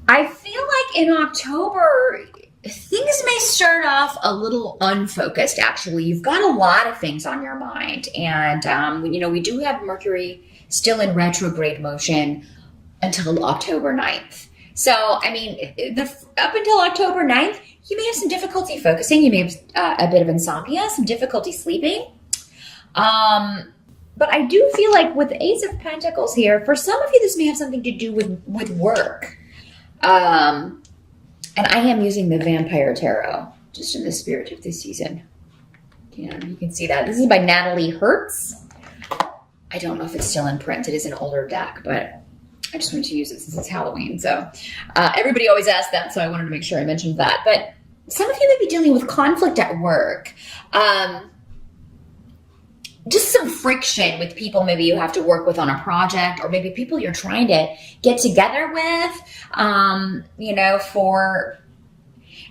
I feel like in October, things may start off a little unfocused, actually. You've got a lot of things on your mind. And, we do have Mercury still in retrograde motion until October 9th. So, I mean, up until October 9th, you may have some difficulty focusing. You may have a bit of insomnia, some difficulty sleeping. But I do feel like with the Ace of Pentacles here, for some of you, this may have something to do with work. And I am using the Vampire Tarot, just in the spirit of this season. Yeah, you can see that. This is by Natalie Hertz. I don't know if it's still in print. It is an older deck, but I just wanted to use it since it's Halloween. So everybody always asks that, so I wanted to make sure I mentioned that. But some of you may be dealing with conflict at work. Just some friction with people maybe you have to work with on a project, or maybe people you're trying to get together with, and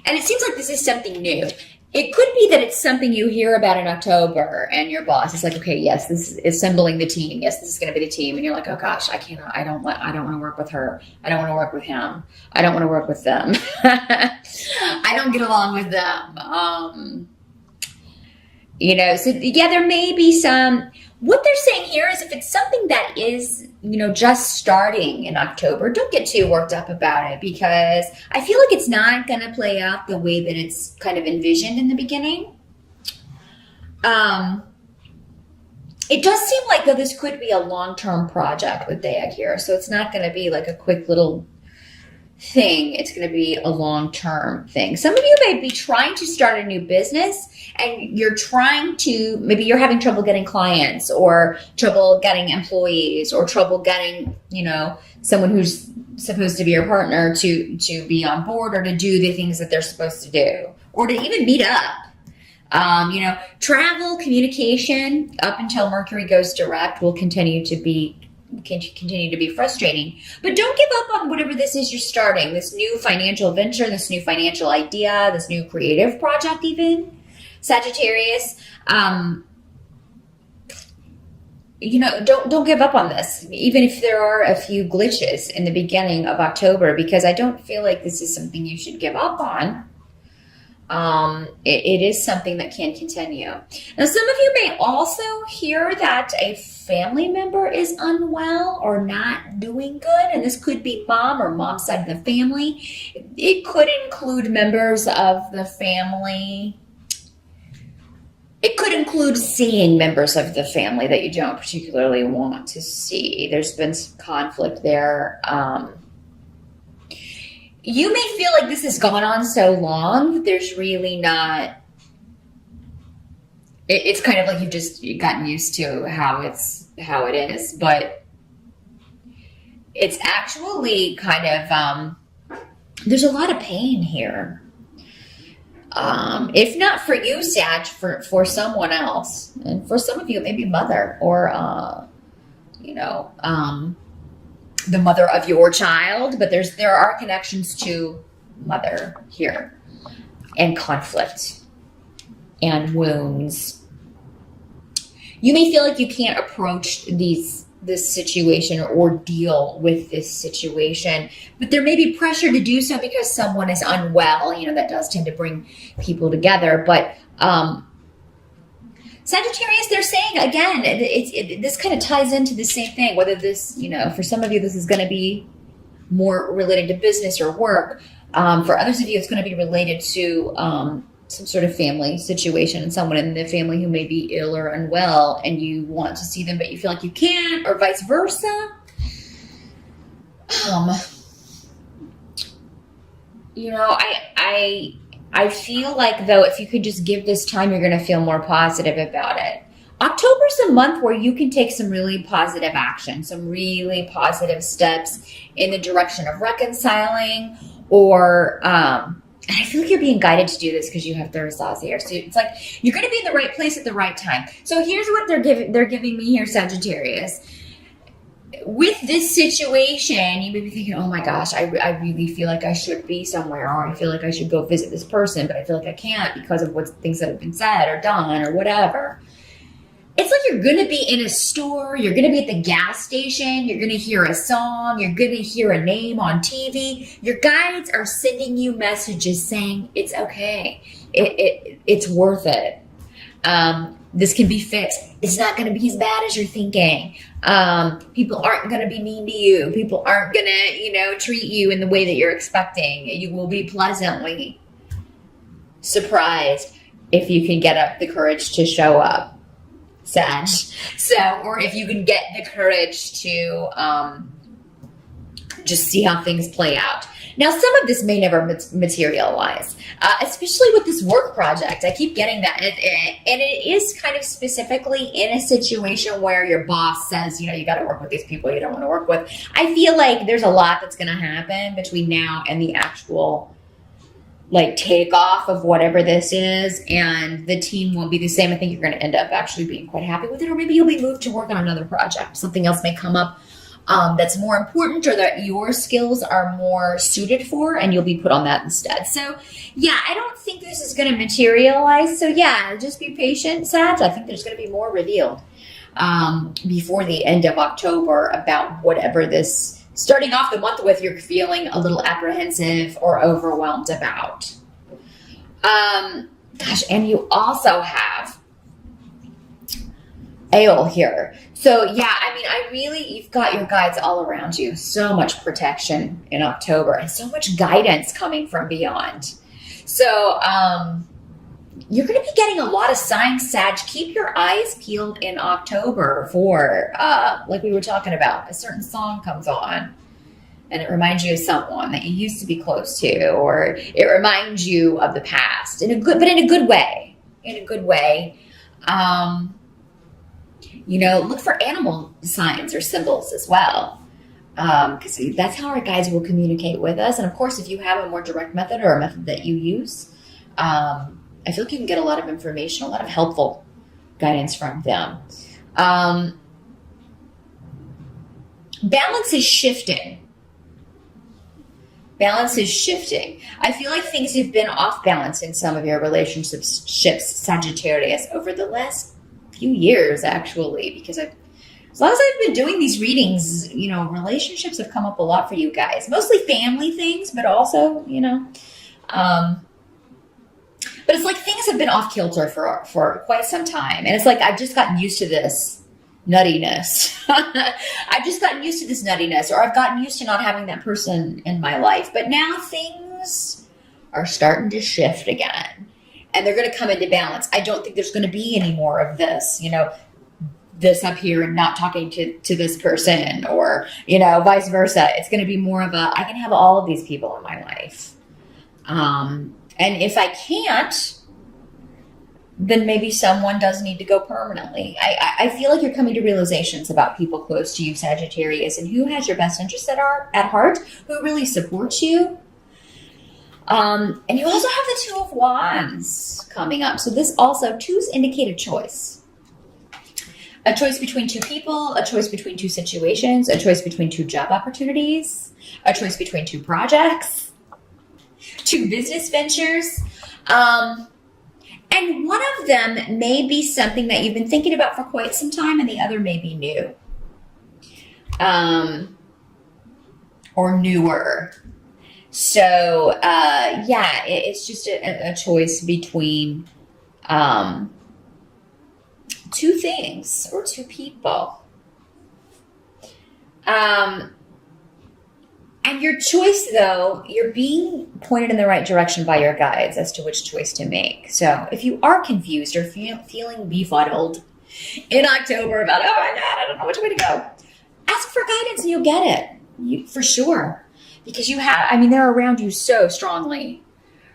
it seems like this is something new. It could be that it's something you hear about in October and your boss is like, okay, yes, this is assembling the team. Yes, this is going to be the team. And you're like, oh gosh, I don't want to work with her. I don't want to work with him. I don't want to work with them. I don't get along with them. So yeah, there may be some, what they're saying here is if it's something that is, just starting in October, don't get too worked up about it, because I feel like it's not going to play out the way that it's kind of envisioned in the beginning. It does seem like though this could be a long-term project with Dea here. So it's not going to be like a quick little thing. It's going to be a long-term thing. Some of you may be trying to start a new business, and maybe you're having trouble getting clients, or trouble getting employees, or trouble getting, someone who's supposed to be your partner to be on board, or to do the things that they're supposed to do, or to even meet up. Travel, communication up until Mercury goes direct will continue to be frustrating, but don't give up on whatever this is you're starting, this new financial venture, this new financial idea, this new creative project, even Sagittarius. Don't give up on this, even if there are a few glitches in the beginning of October, because I don't feel like this is something you should give up on. It is something that can continue. Now, some of you may also hear that a family member is unwell or not doing good, and this could be mom or mom's side of the family. It could include members of the family. It could include seeing members of the family that you don't particularly want to see. There's been some conflict there. You may feel like this has gone on so long that there's really not, it's kind of like you've gotten used to how it is, but it's actually kind of, there's a lot of pain here. If not for you, Sag, for someone else, and for some of you, maybe mother, or, the mother of your child, but there are connections to mother here, and conflict and wounds. You may feel like you can't approach this situation or deal with this situation, but there may be pressure to do so because someone is unwell. That does tend to bring people together, but Sagittarius, they're saying, again, this kind of ties into the same thing, whether this, for some of you, this is going to be more related to business or work. For others of you, it's going to be related to some sort of family situation, and someone in the family who may be ill or unwell, and you want to see them, but you feel like you can't, or vice versa. I feel like, though, if you could just give this time, you're going to feel more positive about it. October's a month where you can take some really positive action, some really positive steps in the direction of reconciling, or and I feel like you're being guided to do this because you have Thursdays here. So it's like you're going to be in the right place at the right time. So here's what they're giving me here, Sagittarius. With this situation, you may be thinking, oh my gosh, I really feel like I should be somewhere, or I feel like I should go visit this person, but I feel like I can't because of things that have been said or done or whatever. it's like you're going to be in a store, you're going to be at the gas station, you're going to hear a song, you're going to hear a name on TV. Your guides are sending you messages saying it's okay. It's worth it. This can be fixed. It's not going to be as bad as you're thinking. People aren't going to be mean to you. People aren't going to, treat you in the way that you're expecting. You will be pleasantly surprised if you can get up the courage to show up, Sag. Or if you can get the courage to just see how things play out. Now, some of this may never materialize, especially with this work project. I keep getting that. And it is kind of specifically in a situation where your boss says, you got to work with these people you don't want to work with. I feel like there's a lot that's going to happen between now and the actual takeoff of whatever this is, and the team won't be the same. I think you're going to end up actually being quite happy with it, or maybe you'll be moved to work on another project. Something else may come up that's more important, or that your skills are more suited for, and you'll be put on that instead. So yeah, I don't think this is going to materialize. So yeah, just be patient, Sag. I think there's going to be more revealed before the end of October about whatever this, starting off the month with, you're feeling a little apprehensive or overwhelmed about. And you also have Ale here. So yeah, you've got your guides all around you. So much protection in October and so much guidance coming from beyond. So you're going to be getting a lot of signs, Sag. Keep your eyes peeled in October for, like we were talking about, a certain song comes on and it reminds you of someone that you used to be close to, or it reminds you of the past in a good way. Look for animal signs or symbols as well, because that's how our guides will communicate with us. And of course, if you have a more direct method or a method that you use, I feel like you can get a lot of information, a lot of helpful guidance from them. Balance is shifting. I feel like things have been off balance in some of your relationships, Sagittarius, over the last few years, actually, because as long as I've been doing these readings, relationships have come up a lot for you guys, mostly family things, but also, but it's like things have been off kilter for quite some time. And it's like, I've just gotten used to this nuttiness. Or I've gotten used to not having that person in my life. But now things are starting to shift again. And they're going to come into balance. I don't think there's going to be any more of this, this up here and not talking to this person, or, vice versa. It's going to be more of I can have all of these people in my life. And if I can't, then maybe someone does need to go permanently. I feel like you're coming to realizations about people close to you, Sagittarius, and who has your best interests at heart, who really supports you. And you also have the Two of Wands coming up. So this also, twos indicate a choice. A choice between two people, a choice between two situations, a choice between two job opportunities, a choice between two projects, two business ventures. And one of them may be something that you've been thinking about for quite some time, and the other may be new. Or newer. So, it's just a choice between two things or two people. And your choice, though, you're being pointed in the right direction by your guides as to which choice to make. So if you are confused or feeling befuddled in October about, oh my God, I don't know which way to go, ask for guidance and you'll get it, for sure. Because they're around you so strongly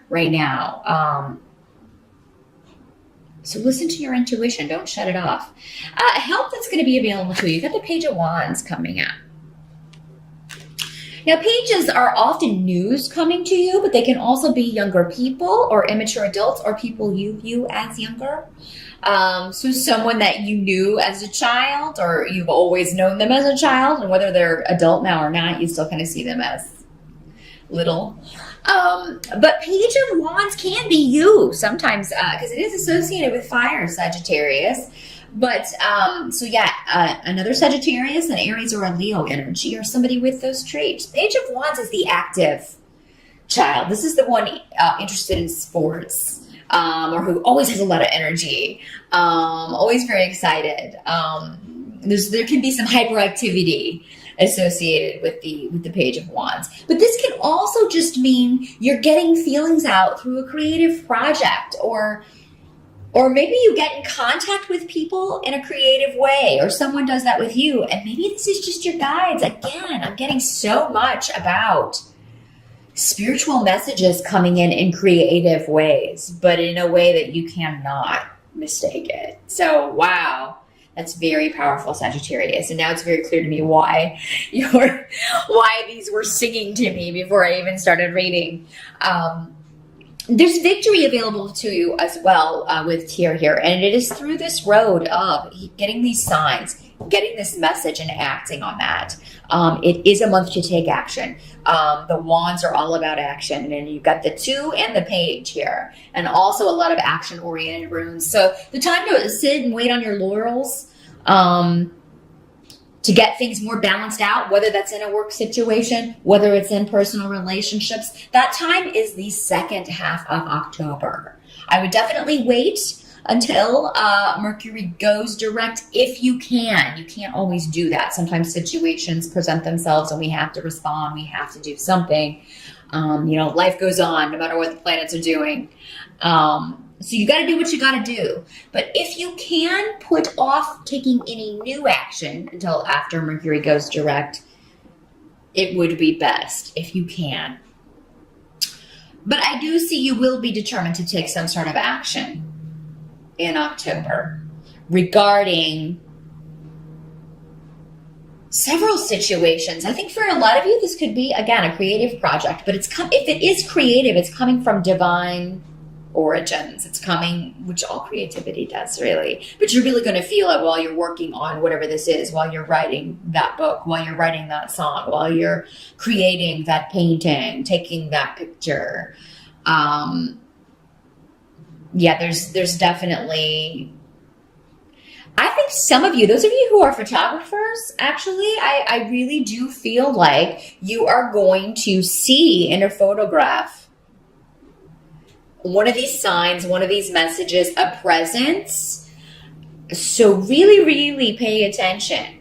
right now. So listen to your intuition. Don't shut it off. Help that's going to be available to you. You've got the Page of Wands coming up. Now, pages are often news coming to you, but they can also be younger people or immature adults or people you view as younger. So someone that you knew as a child, or you've always known them as a child, and whether they're adult now or not, you still kind of see them as little. But Page of Wands can be you sometimes, because it is associated with fire, Sagittarius. But so yeah, another Sagittarius, an Aries, or a Leo energy, or somebody with those traits. Page of Wands is the active child. This is the one interested in sports, or who always has a lot of energy, always very excited. There can be some hyperactivity associated with the Page of Wands, but this can also just mean you're getting feelings out through a creative project, or maybe you get in contact with people in a creative way, or someone does that with you, and maybe this is just your guides. Again, I'm getting so much about spiritual messages coming in creative ways, but in a way that you cannot mistake it. So, wow, that's very powerful, Sagittarius. And now it's very clear to me why these were singing to me before I even started reading. There's victory available to you as well with Tyr here, and it is through this road of getting these signs, getting this message, and acting on that. It is a month to take action. The wands are all about action, and you've got the 2 and the page here, and also a lot of action-oriented runes. So the time to sit and wait on your laurels, to get things more balanced out, whether that's in a work situation, whether it's in personal relationships, that time is the second half of October. I would definitely wait until Mercury goes direct if you can. You can't always do that. Sometimes situations present themselves and we have to respond. We have to do something. Life goes on no matter what the planets are doing. So you got to do what you got to do. But if you can put off taking any new action until after Mercury goes direct, it would be best if you can. But I do see you will be determined to take some sort of action in October regarding several situations. I think for a lot of you, this could be, again, a creative project, but if it is creative, it's coming from divine origins. It's coming, which all creativity does, really. But you're really going to feel it while you're working on whatever this is, while you're writing that book, while you're writing that song, while you're creating that painting, taking that picture. There's definitely, I think some of you, those of you who are photographers, actually, I really do feel like you are going to see in a photograph one of these signs, one of these messages, a presence. So really, really pay attention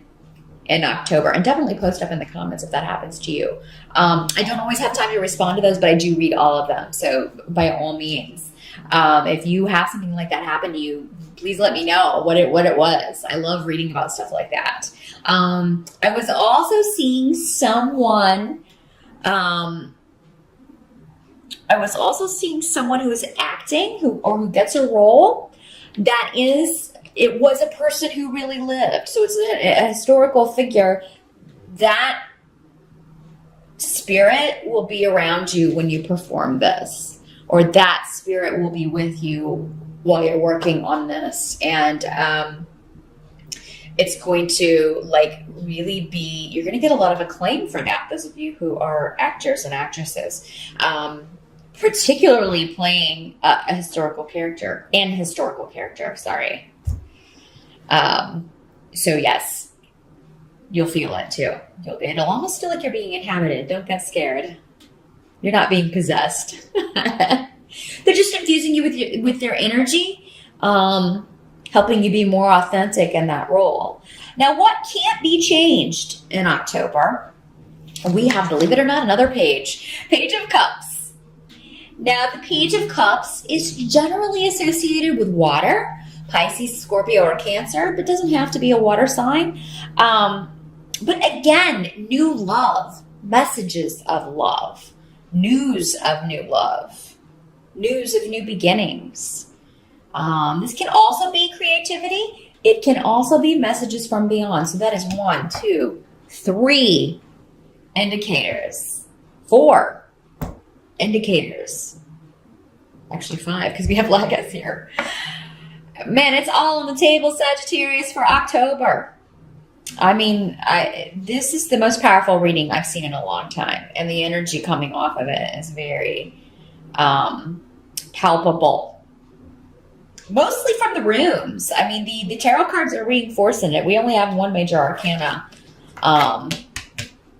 in October, and definitely post up in the comments if that happens to you. I don't always have time to respond to those, but I do read all of them. So by all means, if you have something like that happen to you, please let me know what it was. I love reading about stuff like that. I was also seeing someone, who is acting, who gets a role that it was a person who really lived. So it's a historical figure. That spirit will be around you when you perform this, or that spirit will be with you while you're working on this. And it's going to really be, you're going to get a lot of acclaim for that. Those of you who are actors and actresses, particularly playing a historical character, sorry. So yes, you'll feel it too. It'll almost feel like you're being inhabited. Don't get scared. You're not being possessed. They're just infusing you with their energy, helping you be more authentic in that role. Now, what can't be changed in October? We have, believe it or not, another Page of Cups. Now, the Page of Cups is generally associated with water, Pisces, Scorpio, or Cancer, but doesn't have to be a water sign. But again, new love, messages of love, news of new love, news of new beginnings. This can also be creativity. It can also be messages from beyond. So that is 1, 2, 3 indicators. 4 indicators. Actually 5, because we have Lagas here. Man, it's all on the table, Sagittarius, for October. I mean, this is the most powerful reading I've seen in a long time, and the energy coming off of it is very palpable. mostly from the runes. I mean, the tarot cards are reinforcing it. We only have one major arcana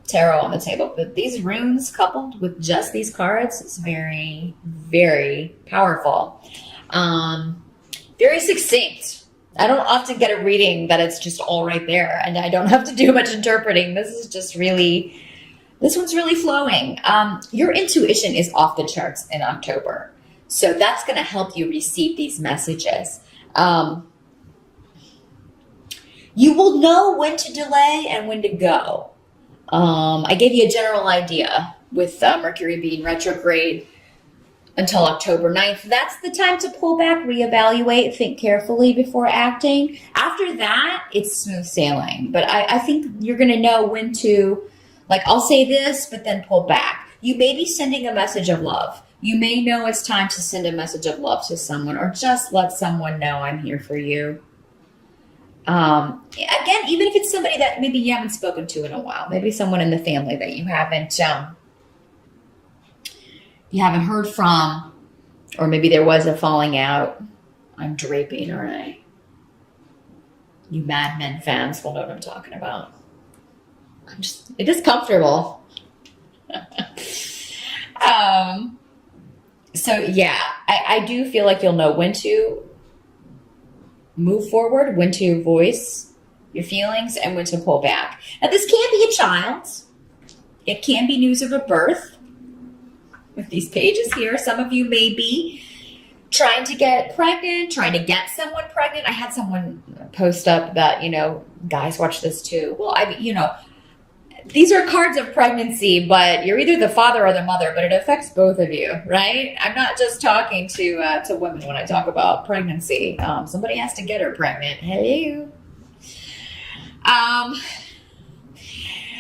tarot on the table, but these runes coupled with just these cards is very, very powerful. Very succinct. I don't often get a reading that it's just all right there and I don't have to do much interpreting. This is just really, this one's really flowing. Your intuition is off the charts in October. So that's going to help you receive these messages. You will know when to delay and when to go. I gave you a general idea with Mercury being retrograde until October 9th. That's the time to pull back, reevaluate, think carefully before acting. After that, it's smooth sailing. But I think you're going to know when to, like, I'll say this, but then pull back. You may be sending a message of love. You may know it's time to send a message of love to someone, or just let someone know I'm here for you. Again, even if it's somebody that maybe you haven't spoken to in a while, maybe someone in the family that you haven't heard from, or maybe there was a falling out. I'm draping, aren't I? You Mad Men fans will know what I'm talking about. It is comfortable. So yeah, I do feel like you'll know when to move forward, when to voice your feelings, and when to pull back. Now, this can be a child. It can be news of a birth. With these pages here, some of you may be trying to get pregnant, trying to get someone pregnant. I had someone post up that, guys watch this too. Well, these are cards of pregnancy, but you're either the father or the mother, but it affects both of you, right? I'm not just talking to women when I talk about pregnancy. Somebody has to get her pregnant. Hey.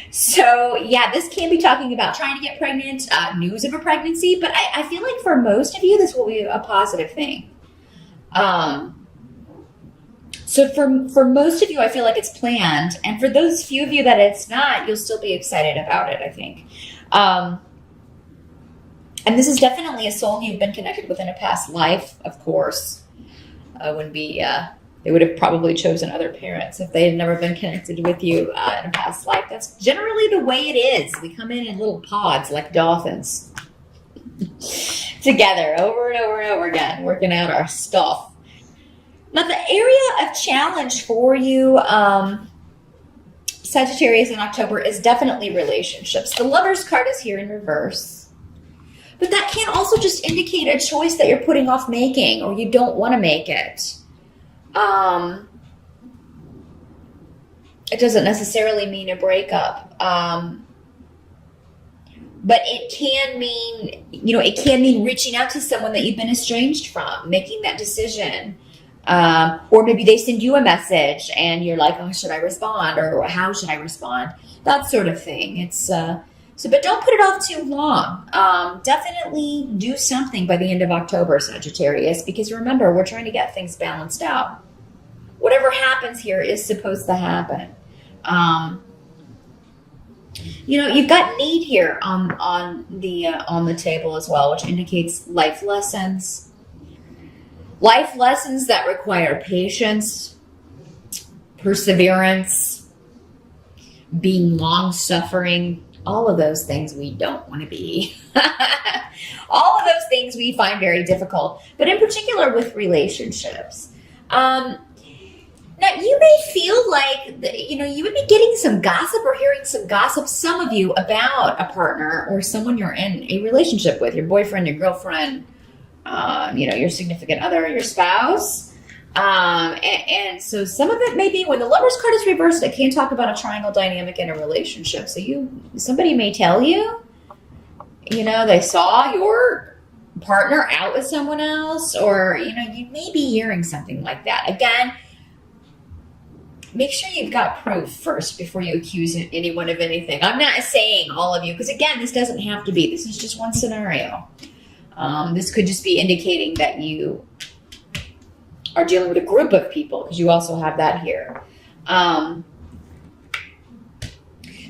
So yeah, this can be talking about trying to get pregnant, news of a pregnancy, but I feel like for most of you, this will be a positive thing. So for most of you, I feel like it's planned. And for those few of you that it's not, you'll still be excited about it, I think. And this is definitely a soul you've been connected with in a past life, of course. They would have probably chosen other parents if they had never been connected with you in a past life. That's generally the way it is. We come in little pods like dolphins together over and over and over again, working out our stuff. Now, the area of challenge for you, Sagittarius in October, is definitely relationships. The Lover's card is here in reverse. But that can also just indicate a choice that you're putting off making, or you don't want to make it. It doesn't necessarily mean a breakup. But it can mean, reaching out to someone that you've been estranged from, making that decision. Or maybe they send you a message and you're like, oh, should I respond? Or how should I respond? That sort of thing. But don't put it off too long. Definitely do something by the end of October, Sagittarius, because remember, we're trying to get things balanced out. Whatever happens here is supposed to happen. You've got need here on the table as well, which indicates life lessons. Life lessons that require patience, perseverance, being long-suffering, all of those things we don't want to be. All of those things we find very difficult, but in particular with relationships. Now, you may feel like, you would be getting some gossip or hearing some gossip, some of you, about a partner or someone you're in a relationship with, your boyfriend, your girlfriend, your significant other, your spouse. And so some of it may be when the Lover's card is reversed, it can talk about a triangle dynamic in a relationship. So somebody may tell you, they saw your partner out with someone else, or, you may be hearing something like that. Again, make sure you've got proof first before you accuse anyone of anything. I'm not saying all of you, because again, this doesn't have to be. This is just one scenario. This could just be indicating that you are dealing with a group of people, because you also have that here.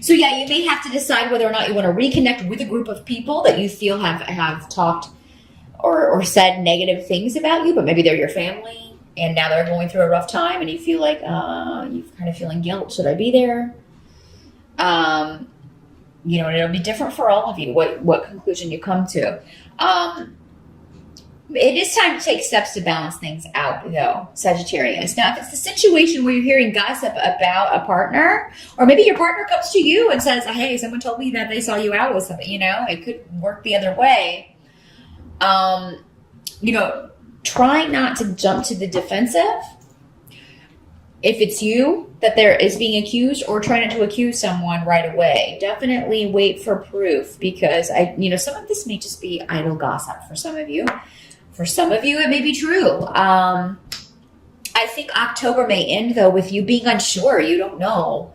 So yeah, you may have to decide whether or not you want to reconnect with a group of people that you feel have talked or said negative things about you, but maybe they're your family. and now they're going through a rough time and you feel like, you're kind of feeling guilt. Should I be there? You know, and it'll be different for all of you, what conclusion you come to. It is time to take steps to balance things out, though, Sagittarius. Now, if it's the situation where you're hearing gossip about a partner, or maybe your partner comes to you and says, hey, someone told me that they saw you out with something, you know, it could work the other way. You know, try not to jump to the defensive. If it's you that there is being accused, or try not to accuse someone right away. Definitely wait for proof, because some of this may just be idle gossip for some of you. For some of you, it may be true. I think October may end, though, with you being unsure. You don't know.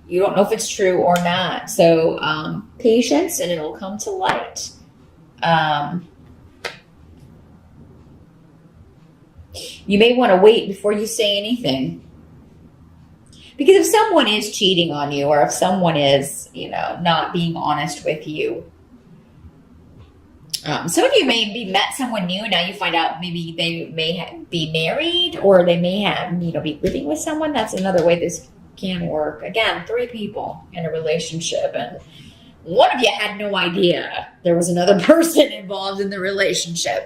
You don't know if it's true or not. So patience, and it'll come to light. You may want to wait before you say anything. Because if someone is cheating on you, or if someone is, not being honest with you, some of you maybe met someone new, and now you find out maybe they may be married, or they may have, be living with someone. That's another way this can work. Again, 3 people in a relationship, and one of you had no idea there was another person involved in the relationship.